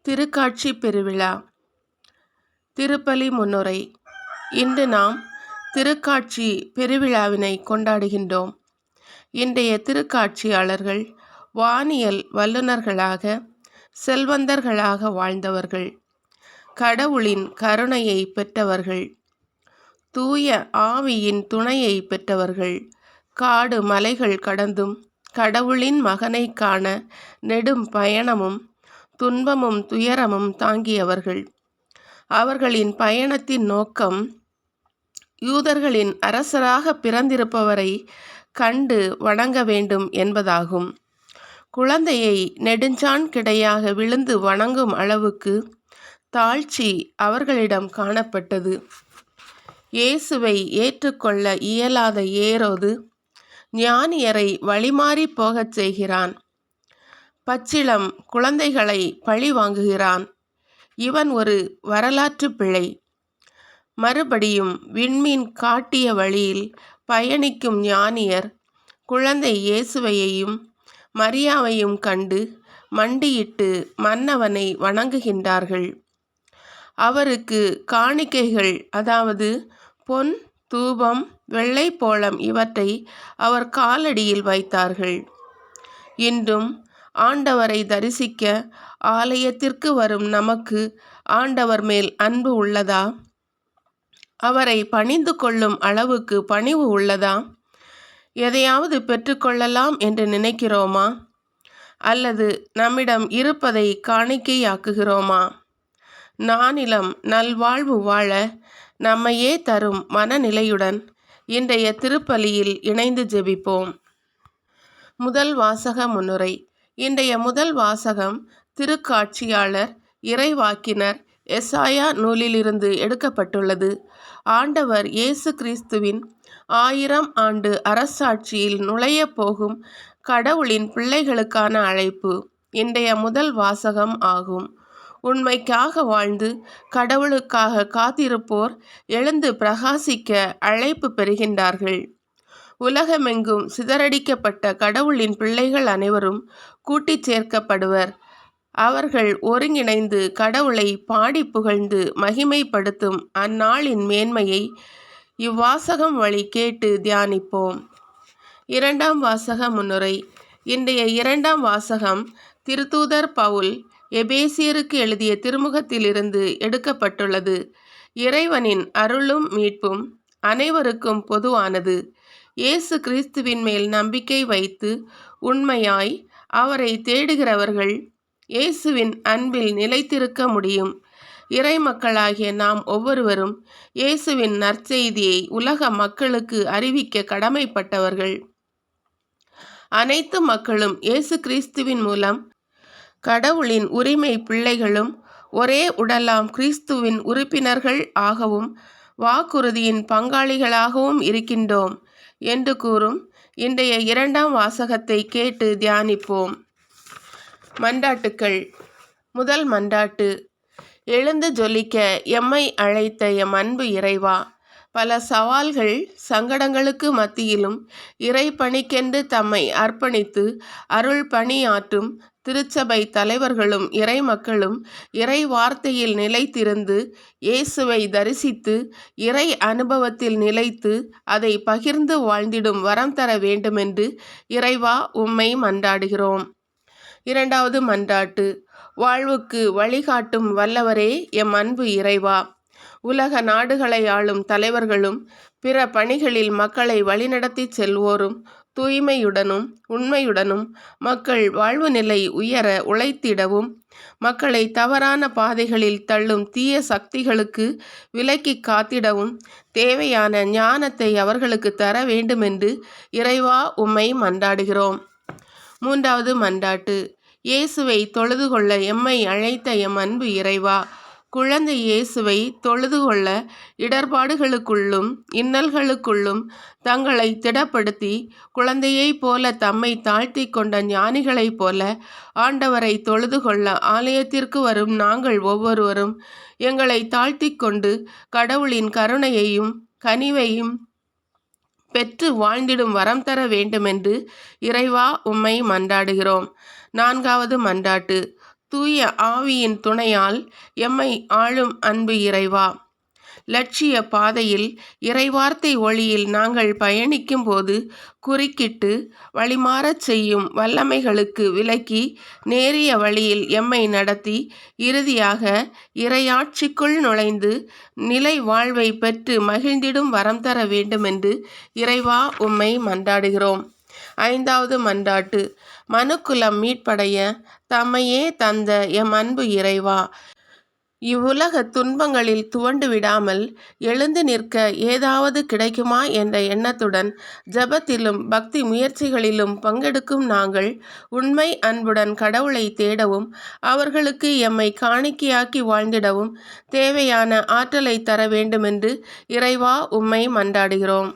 திருக்காட்சி பெருவிழா. திருப்பலி முன்னுரை. இன்று நாம் திருக்காட்சி பெருவிழாவினை கொண்டாடுகின்றோம். இன்றைய திருக்காட்சியாளர்கள் வானியல் வல்லுநர்களாக செல்வந்தர்களாக வாழ்ந்தவர்கள், கடவுளின் கருணையை பெற்றவர்கள், தூய ஆவியின் துணையை பெற்றவர்கள், காடு மலைகள் கடந்தும் கடவுளின் மகனை காண நெடும் பயணமும் துன்பமும் துயரமும் தாங்கியவர்கள். அவர்களின் பயணத்தின் நோக்கம் யூதர்களின் அரசராக பிறந்திருப்பவரை கண்டு வணங்க வேண்டும் என்பதாகும். குழந்தையை நெடுஞ்சான் கிடையாக விழுந்து வணங்கும் அளவுக்கு தாழ்ச்சி அவர்களிடம் காணப்பட்டது. இயேசுவை ஏற்றுக்கொள்ள இயலாத ஏரோது ஞானியரை வழிமாறி போகச் செய்கிறான். பச்சிளம் குழந்தைகளை பழி வாங்குகிறான். இவன் ஒரு வரலாற்று பிழை. மறுபடியும் விண்மீன் காட்டிய வழியில் பயணிக்கும் ஞானியர் குழந்தை இயேசுவையும் மரியாவையும் கண்டு மண்டியிட்டு மன்னவனை வணங்குகின்றார்கள். அவருக்கு காணிக்கைகள், அதாவது பொன், தூபம், வெள்ளை போளம் இவற்றை அவர் காலடியில் வைத்தார்கள். இன்றும் ஆண்டவரை தரிசிக்க ஆலயத்திற்கு வரும் நமக்கு ஆண்டவர் மேல் அன்பு உள்ளதா? அவரை பணிந்து கொள்ளும் அளவுக்கு பணிவு உள்ளதா? எதையாவது பெற்றுக்கொள்ளலாம் என்று நினைக்கிறோமா? அல்லது நம்மிடம் இருப்பதை காணிக்கையாக்குகிறோமா? நானிலம் நல்வாழ்வு வாழ நம்மையே தரும் மனநிலையுடன் இன்றைய திருப்பலியில் இணைந்து ஜெபிப்போம். முதல் வாசக முன்னுரை. இன்றைய முதல் வாசகம் திருக்காட்சியாளர் இறைவாக்கினர் எசாயா நூலிலிருந்து எடுக்கப்பட்டுள்ளது. ஆண்டவர் இயேசு கிறிஸ்துவின் 1000 ஆண்டு அரசாட்சியில் நுழைய போகும் கடவுளின் பிள்ளைகளுக்கான அழைப்பு இன்றைய முதல் வாசகம் ஆகும். உண்மைக்காக வாழ்ந்து கடவுளுக்காக காத்திருப்போர் எழுந்து பிரகாசிக்க அழைப்பு பெறுகின்றார்கள். உலகமெங்கும் சிதறடிக்கப்பட்ட கடவுளின் பிள்ளைகள் அனைவரும் கூட்டிச் சேர்க்கப்படுவர். அவர்கள் ஒருங்கிணைந்து கடவுளை பாடி புகழ்ந்து மகிமைப்படுத்தும் அந்நாளின் மேன்மையை இவ்வாசகம் வழி கேட்டு தியானிப்போம். இரண்டாம் வாசக முன்னுரை. இன்றைய இரண்டாம் வாசகம் திருத்தூதர் பவுல் எபேசியருக்கு எழுதிய திருமுகத்திலிருந்து எடுக்கப்பட்டுள்ளது. இறைவனின் அருளும் மீட்பும் அனைவருக்கும் பொதுவானது. இயேசு கிறிஸ்துவின் மேல் நம்பிக்கை வைத்து உண்மையாய் அவரை தேடுகிறவர்கள் இயேசுவின் அன்பில் நிலைத்திருக்க முடியும். இறை மக்களாகிய நாம் ஒவ்வொருவரும் இயேசுவின் நற்செய்தியை உலக மக்களுக்கு அறிவிக்க கடமைப்பட்டவர்கள். அனைத்து மக்களும் இயேசு கிறிஸ்துவின் மூலம் கடவுளின் உரிமை பிள்ளைகளும் ஒரே உடலாம் கிறிஸ்துவின் உறுப்பினர்கள் ஆகவும் வாக்குறுதியின் பங்காளிகளாகவும் இருக்கின்றோம் என்று கூறும் இன்றைய இரண்டாம் வாசகத்தை கேட்டு தியானிப்போம். மன்றாட்டுக்கள். முதல் மன்றாட்டு. எழுந்து ஜொலிக்க எம்மை அழைத்த எம் அன்பு இறைவா, பல சவால்கள் சங்கடங்களுக்கு மத்தியிலும் இறை பணிக்கென்று தம்மை அர்ப்பணித்து அருள் பணியாற்றும் திருச்சபை தலைவர்களும் இறை மக்களும் இறை வார்த்தையில் நிலைத்திருந்து இயேசுவை தரிசித்து இறை அனுபவத்தில் நிலைத்து அதை பகிர்ந்து வாழ்ந்திடும் வரம் தர வேண்டுமென்று இறைவா உம்மை மன்றாடுகிறோம். இரண்டாவது மன்றாட்டு. வாழ்வுக்கு வழிகாட்டும் வல்லவரே எம் அன்பு இறைவா, உலக நாடுகளை ஆளும் தலைவர்களும் பிற பணிகளில் மக்களை வழிநடத்தி செல்வோரும் தூய்மையுடனும் உண்மையுடனும் மக்கள் வாழ்வு நிலை உயர உழைத்திடவும் மக்களை தவறான பாதைகளில் தள்ளும் தீய சக்திகளுக்கு விலக்கி காத்திடவும் தேவையான ஞானத்தை அவர்களுக்கு தர வேண்டுமென்று இறைவா உம்மை மன்றாடுகிறோம். மூன்றாவது மன்றாட்டு. இயேசுவை தொழுது கொள்ள எம்மை அழைத்த எம் அன்பு இறைவா, குழந்தை இயேசுவை தொழுது கொள்ள இடர்பாடுகளுக்குள்ளும் இன்னல்களுக்குள்ளும் தங்களை திடப்படுத்தி குழந்தையைப் போல தம்மை தாழ்த்தி கொண்ட ஞானிகளைப் போல ஆண்டவரை தொழுது கொள்ள ஆலயத்திற்கு வரும் நாங்கள் ஒவ்வொருவரும் எங்களை தாழ்த்தி கொண்டு கடவுளின் கருணையையும் கனிவையும் பெற்று வாழ்ந்திடும் வரம் தர வேண்டுமென்று இறைவா உம்மை மன்றாடுகிறோம். நான்காவது மன்றாட்டு. தூய ஆவியின் துணையால் எம்மை ஆளும் அன்பு இறைவா. லட்சிய பாதையில் இறைவார்த்தை ஒளியில் நாங்கள் பயணிக்கும் போது குறுக்கிட்டு வழிமாறச் செய்யும் வல்லமைகளுக்கு விலக்கி நேரிய வழியில் எம்மை நடத்தி இறுதியாக இறையாட்சிக்குள் நுழைந்து நிலை வாழ்வை பெற்று மகிழ்ந்திடும் வரம் தர வேண்டுமென்று இறைவா உம்மை மன்றாடுகிறோம். 5வது மன்றாட்டு. மனுக்குலம் மீட்படைய தம்மையே தந்த எம் அன்பு இறைவா, இவ்வுலக துன்பங்களில் துவண்டு விடாமல் எழுந்து நிற்க ஏதாவது கிடைக்குமா என்ற எண்ணத்துடன் ஜெபத்திலும் பக்தி முயற்சிகளிலும் பங்கெடுக்கும் நாங்கள் உண்மை அன்புடன் கடவுளை தேடவும் அவர்களுக்கு எம்மை காணிக்கையாக்கி வாழ்ந்திடவும் தேவையான ஆற்றலை தர வேண்டுமென்று இறைவா உம்மை மன்றாடுகிறோம்.